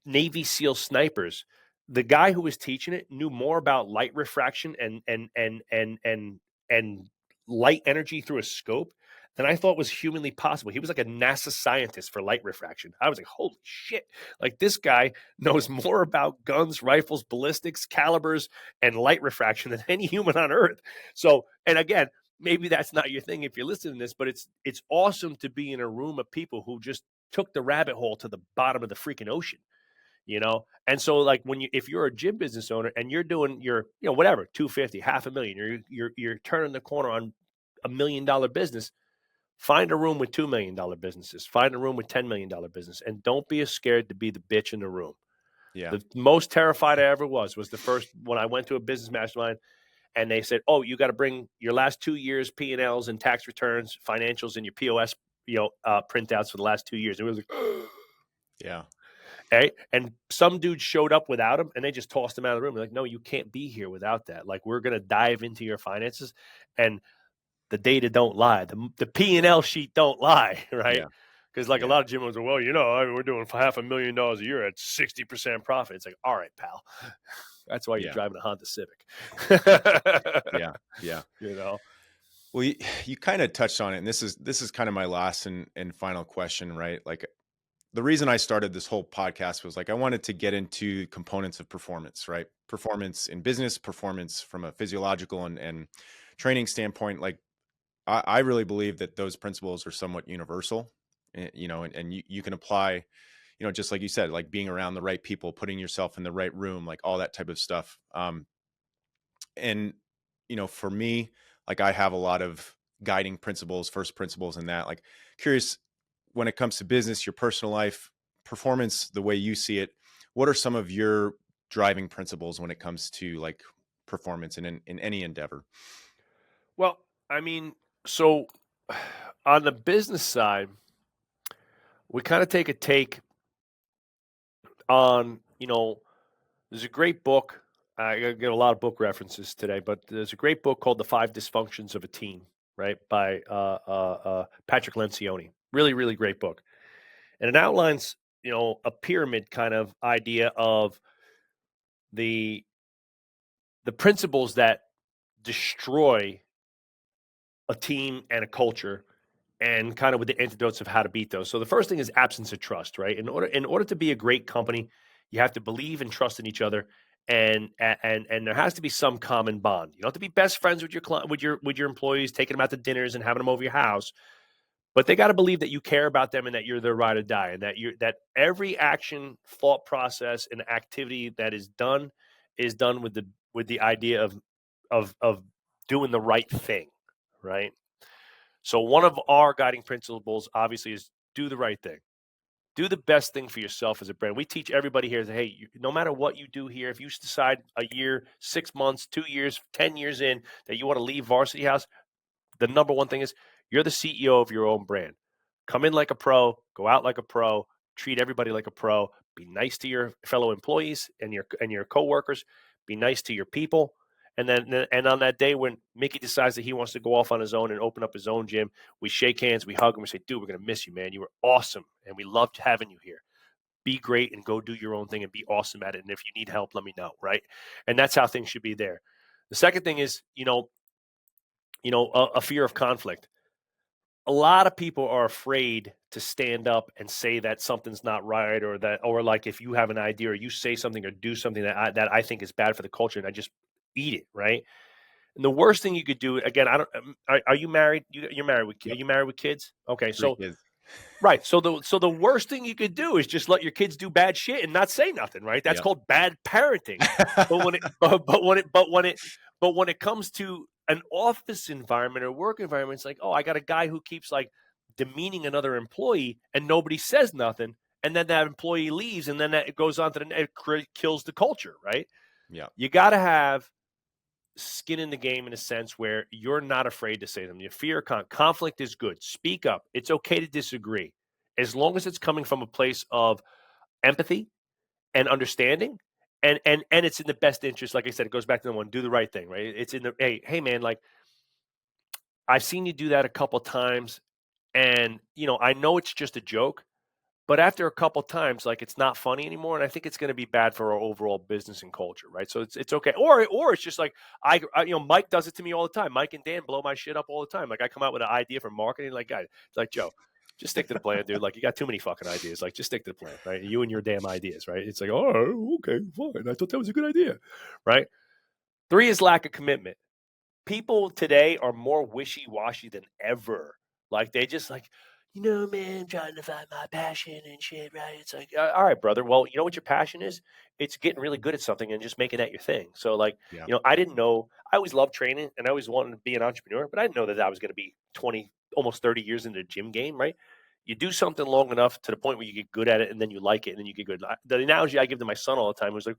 Navy SEAL snipers. The guy who was teaching it knew more about light refraction and light energy through a scope than I thought was humanly possible. He was like a NASA scientist for light refraction. I was like, holy shit. Like, this guy knows more about guns, rifles, ballistics, calibers, and light refraction than any human on Earth. So, and again, maybe that's not your thing if you're listening to this, but it's awesome to be in a room of people who just took the rabbit hole to the bottom of the freaking ocean. And so, like, if you're a gym business owner and you're doing your, whatever, 250, half a million, you're turning the corner on $1 million business, find a room with $2 million businesses, find a room with $10 million business, and don't be scared to be the bitch in the room. Yeah. The most terrified I ever was the first, when I went to a business mastermind and they said, oh, you got to bring your last 2 years P&Ls and tax returns, financials, and your POS, printouts for the last 2 years. And we was like, Yeah. hey, and some dude showed up without him, and they just tossed him out of the room. They're like, no, you can't be here without that. Like, we're going to dive into your finances, and the data don't lie. The P&L sheet don't lie, right? Yeah. Because, like, a Yeah. lot of gym owners are, well, I mean, we're doing $500,000 a year at 60% profit. It's like, all right, pal. That's why you're Yeah. driving a Honda Civic. Yeah. Yeah. you know? Well, you kind of touched on it, and this is kind of my last and final question, right? Like, the reason I started this whole podcast was, like, I wanted to get into components of performance, right? Performance in business, performance from a physiological and training standpoint. Like, I really believe that those principles are somewhat universal, and you can apply, just like you said, like being around the right people, putting yourself in the right room, like all that type of stuff. And for me, like, I have a lot of guiding principles, first principles in that. Like, curious, when it comes to business, your personal life, performance, the way you see it, what are some of your driving principles when it comes to, like, performance in any endeavor? Well, I mean, so on the business side, we kind of take a take on, there's a great book. I get a lot of book references today, but there's a great book called The Five Dysfunctions of a Team, right, by Patrick Lencioni. Really, really great book. And it outlines, a pyramid kind of idea of the principles that destroy a team and a culture, and kind of with the antidotes of how to beat those. So the first thing is absence of trust, right? In order to be a great company, you have to believe and trust in each other, and there has to be some common bond. You don't have to be best friends with your with your employees, taking them out to dinners and having them over your house, but they got to believe that you care about them and that you're their ride or die, and that every action, thought process, and activity that is done with the idea of doing the right thing, right? So one of our guiding principles, obviously, is do the right thing. Do the best thing for yourself as a brand. We teach everybody here that, hey, no matter what you do here, if you decide a year, 6 months, 2 years, 10 years in that you want to leave Varsity House, the number one thing is you're the CEO of your own brand. Come in like a pro, go out like a pro, treat everybody like a pro, be nice to your fellow employees and your coworkers, be nice to your people. And on that day when Mickey decides that he wants to go off on his own and open up his own gym, we shake hands, we hug him, we say, dude, we're gonna miss you, man. You were awesome, and we loved having you here. Be great and go do your own thing and be awesome at it. And if you need help, let me know, right? And that's how things should be there. The second thing is, a fear of conflict. a lot of people are afraid to stand up and say that something's not right, or that, or like if you have an idea or you say something or do something that I think is bad for the culture, and I just eat it, right? And the worst thing you could do, again, I don't. Are you married? You're married with. Are Yep. you married with kids? Okay, 3 so kids. right. So the worst thing you could do is just let your kids do bad shit and not say nothing, right? That's Yep. called bad parenting. But when it but when it comes to an office environment or work environment, it's like, oh, I got a guy who keeps like demeaning another employee and nobody says nothing, and then that employee leaves, and then that it goes on to kills the culture, right? Yep. You got to have skin in the game in a sense where you're not afraid to say them. Your fear conflict is good. Speak up. It's okay to disagree. As long as it's coming from a place of empathy and understanding, and it's in the best interest. Like I said, it goes back to the one, do the right thing, right? It's in the, hey man, like I've seen you do that a couple times, and I know it's just a joke, but after a couple times, like, it's not funny anymore, and I think it's gonna be bad for our overall business and culture, right? So it's okay. Or it's just like Mike does it to me all the time. Mike and Dan blow my shit up all the time. Like, I come out with an idea for marketing, like, guys, it's like, Joe, just stick to the plan, dude. Like, you got too many fucking ideas. Like, just stick to the plan, right? You and your damn ideas, right? It's like, oh, okay, fine. I thought that was a good idea, right? Three is lack of commitment. People today are more wishy-washy than ever. Like, they just like, man, I'm trying to find my passion and shit, right? It's like, all right, brother. Well, you know what your passion is? It's getting really good at something and just making that your thing. So, like, Yep. I didn't know. I always loved training and I always wanted to be an entrepreneur, but I didn't know that I was going to be 20, almost 30 years into the gym game, right? You do something long enough to the point where you get good at it, and then you like it, and then you get good. The analogy I give to my son all the time was like,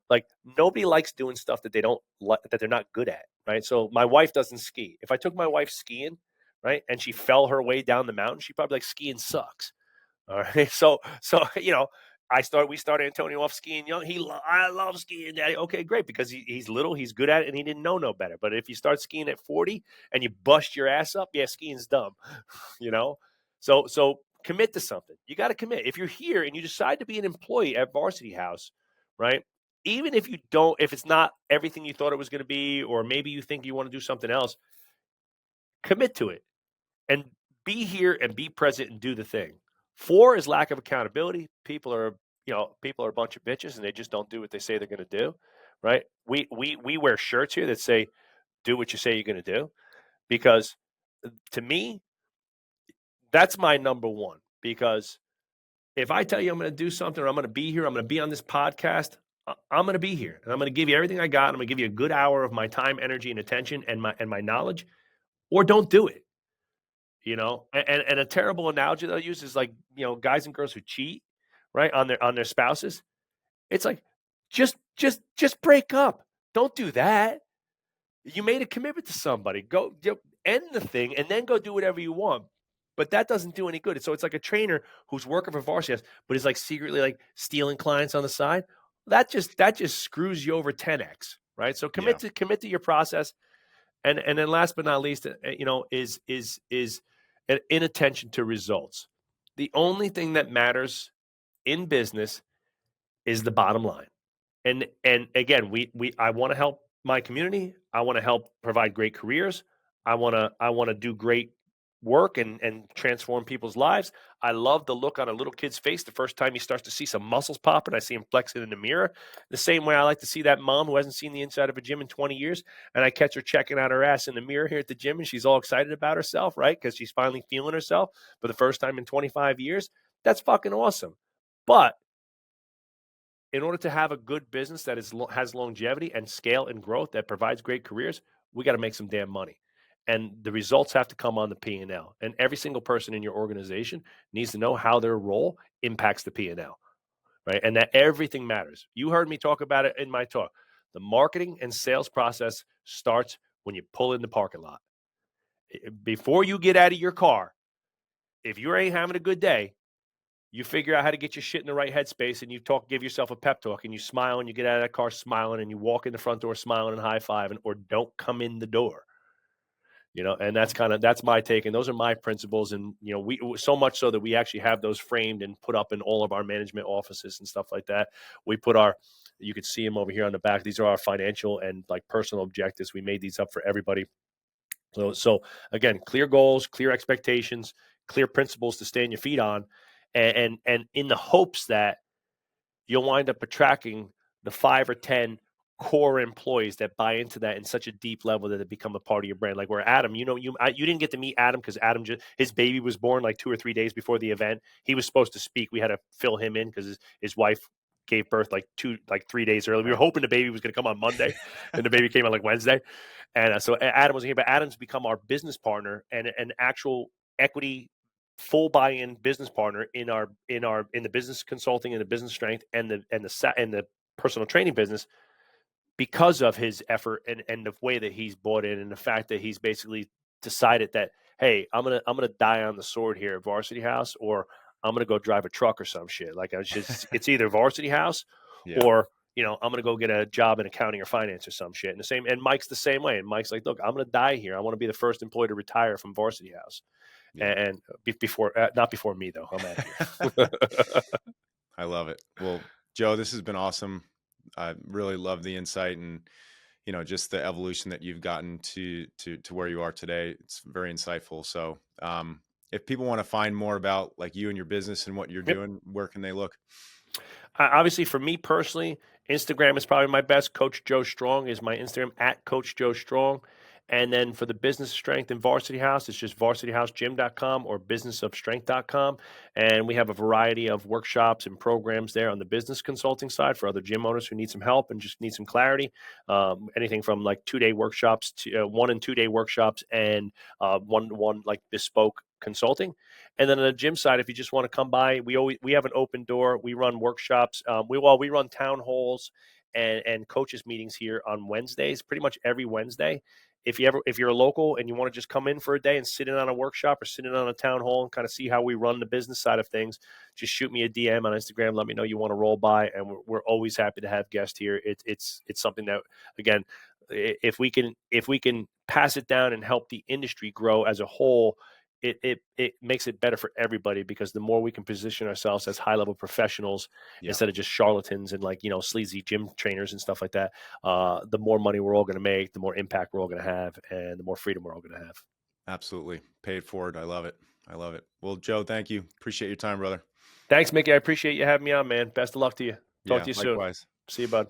like, nobody likes doing stuff that they don't like, that they're not good at, right? So my wife doesn't ski. If I took my wife skiing, right, and she fell her way down the mountain, she'd probably like, skiing sucks. All right. So we started Antonio off skiing young. I love skiing, daddy. Okay, great, because he's little, he's good at it, and he didn't know no better. But if you start skiing at 40 and you bust your ass up, yeah, skiing's dumb. you know? So commit to something. You got to commit. If you're here and you decide to be an employee at Varsity House, right? Even if you don't, if it's not everything you thought it was going to be, or maybe you think you want to do something else, commit to it and be here and be present and do the thing. Four is lack of accountability. People are a bunch of bitches and they just don't do what they say they're going to do, right? We wear shirts here that say, "Do what you say you're going to do," because to me, that's my number one. Because if I tell you I'm going to do something, or I'm going to be here, I'm going to be on this podcast, I'm going to be here and I'm going to give you everything I got. I'm going to give you a good hour of my time, energy, and attention, and my knowledge, or don't do it. And a terrible analogy that I use is like, guys and girls who cheat, right, on their spouses. It's like, just break up. Don't do that. You made a commitment to somebody. Go, end the thing and then go do whatever you want. But that doesn't do any good. So it's like a trainer who's working for Varsity, but is like secretly like stealing clients on the side. That just screws you over 10x, right? So Yeah. commit to your process. And then last but not least, is an inattention to results. The only thing that matters in business is the bottom line. And again, we I want to help my community. I want to help provide great careers. I want to do great work and transform people's lives. I love the look on a little kid's face the first time he starts to see some muscles popping. I see him flexing in the mirror. The same way I like to see that mom who hasn't seen the inside of a gym in 20 years, and I catch her checking out her ass in the mirror here at the gym, and she's all excited about herself, right? Because she's finally feeling herself for the first time in 25 years. That's fucking awesome. But in order to have a good business that has longevity and scale and growth that provides great careers, we got to make some damn money. And the results have to come on the P&L. And every single person in your organization needs to know how their role impacts the P&L, right? And that everything matters. You heard me talk about it in my talk. The marketing and sales process starts when you pull in the parking lot. Before you get out of your car, if you ain't having a good day, you figure out how to get your shit in the right headspace, and give yourself a pep talk, and you smile, and you get out of that car smiling, and you walk in the front door smiling and high fiving, or don't come in the door. And that's my take, and those are my principles. And we, so much so that we actually have those framed and put up in all of our management offices and stuff like that. You could see them over here on the back. These are our financial and like personal objectives. We made these up for everybody. So again, clear goals, clear expectations, clear principles to stand your feet on, and in the hopes that you'll wind up attracting the 5 or 10 core employees that buy into that in such a deep level that it become a part of your brand. Like where Adam, you didn't get to meet Adam because Adam just his baby was born like 2 or 3 days before the event. He was supposed to speak. We had to fill him in because his wife gave birth like 3 days early. We were Right. hoping the baby was going to come on Monday, and the baby came on like Wednesday. And so Adam wasn't here, but Adam's become our business partner and an actual equity full buy-in business partner in the business consulting and the business strength and the personal training business because of his effort and the way that he's bought in and the fact that he's basically decided that, hey, I'm gonna die on the sword here at Varsity House, or I'm gonna go drive a truck or some shit. Like it's either Varsity House Yeah. or I'm gonna go get a job in accounting or finance or some shit. And Mike's the same way. And Mike's like, look, I'm gonna die here. I want to be the first employee to retire from Varsity House. Yeah. And before, not before me though. I'm out of here. I love it. Well, Joe, this has been awesome. I really love the insight and just the evolution that you've gotten to where you are today. It's very insightful. So, if people want to find more about like you and your business and what you're Yep. doing, where can they look? Obviously, for me personally, Instagram is probably my best. Coach Joe Strong is my Instagram at Coach Joe Strong. And then for the business of strength in Varsity House, it's just varsityhousegym.com or businessofstrength.com. And we have a variety of workshops and programs there on the business consulting side for other gym owners who need some help and just need some clarity. Anything from like 2 day workshops to 1 and 2 day workshops and one like bespoke consulting. And then on the gym side, if you just want to come by, we have an open door. We run workshops. We run town halls and coaches meetings here on Wednesdays, pretty much every Wednesday. If you're a local and you want to just come in for a day and sit in on a workshop or sit in on a town hall and kind of see how we run the business side of things, just shoot me a DM on Instagram. Let me know you want to roll by, and we're always happy to have guests here. It's something that, again, if we can pass it down and help the industry grow as a whole, it makes it better for everybody, because the more we can position ourselves as high level professionals Yeah, instead of just charlatans and like sleazy gym trainers and stuff like that, the more money we're all going to make, the more impact we're all going to have, and the more freedom we're all going to have. absolutely. Pay it forward. I love it. I love it. Well, Joe, thank you. Appreciate your time, brother. Thanks, Mickey. I appreciate you having me on, man. Best of luck to you. Talk Yeah, to you soon. likewise. See you, bud.